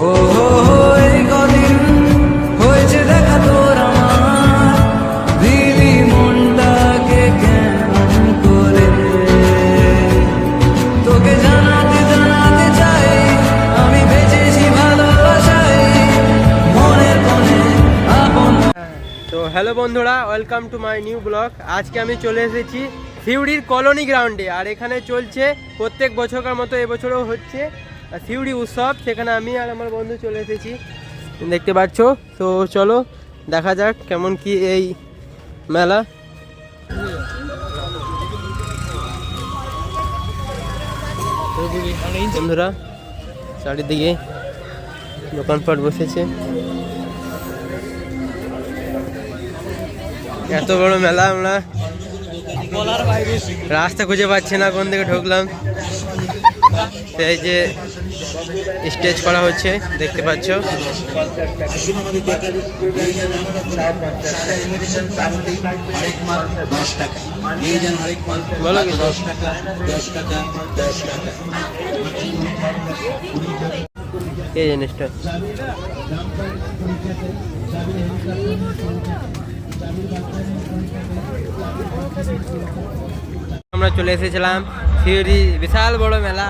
ও এই কদিন হয়েছে দেখা তোর আমার, দিলি মনটাকে কেমন করে। তোকে জানাতে চাই আমি বেঁচেছি ভালোবাসায়, মনের কোণে আপন। তো হ্যালো বন্ধুরা, welcome to my new blog. আজকে আমি চলে এসেছি সিউড়ির কলোনি গ্রাউন্ডে। আর এখানে চলছে প্রত্যেক বছরকার মতো এবছরও হচ্ছে সিউড়ি উৎসব। সেখানে আমি আর আমার বন্ধু চলে এসেছি, দেখতে পাচ্ছ। তো চলো দেখা যাক কেমন কি এই মেলা। বন্ধুরা চারিদিকে দোকানপাট বসেছে, এত বড় মেলা আমরা রাস্তা খুঁজে পাচ্ছি না কোন দিকে ঢুকলাম। এই যে স্টেজ করা হচ্ছে দেখতে পাচ্ছ। বলো এই জিনিসটা আমরা চলে এসেছিলাম সিউড়ি বিশাল বড় মেলা।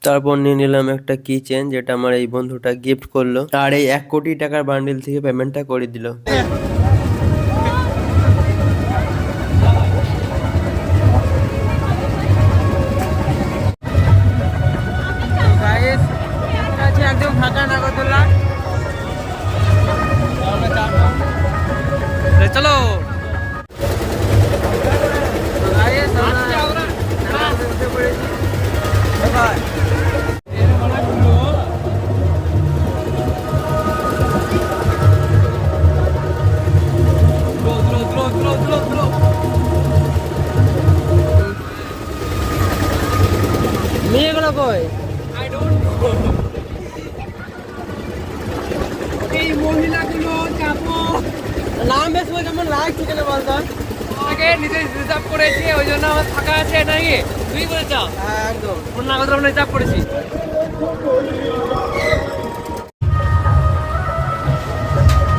তারপর নিয়ে নিলাম একটা কি চেন, যেটা আমার এই বন্ধুটা গিফট করলো, আর এই 1 কোটি টাকার বান্ডিল থেকে পেমেন্টটা করে দিল। একদম ফাঁকা নাগরদোল্লা, চলো। মেয়েগুলো কই? এই মহিলাগুলো নাম বেশ কেমন লাগছে কেন বলতো? আগে নিজে রিজার্ভ করেছি, ওই জন্য আমার ফাঁকা আছে নাকি তুই বলে চাও। একদম নাগরদোল্লা আমরা রিজার্ভ করেছি।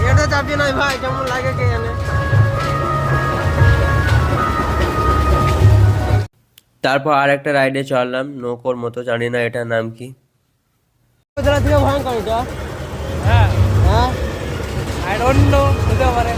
এটা চাপি নয় ভাই, কেমন লাগে কে জানে। তারপর আর একটা রাইডে চললাম, নৌকোর মতো, জানি না এটার নাম কি। ভয়ঙ্কর এটা। হ্যাঁ, হ্যাঁ আই ডোন্ট নো, হতে পারে।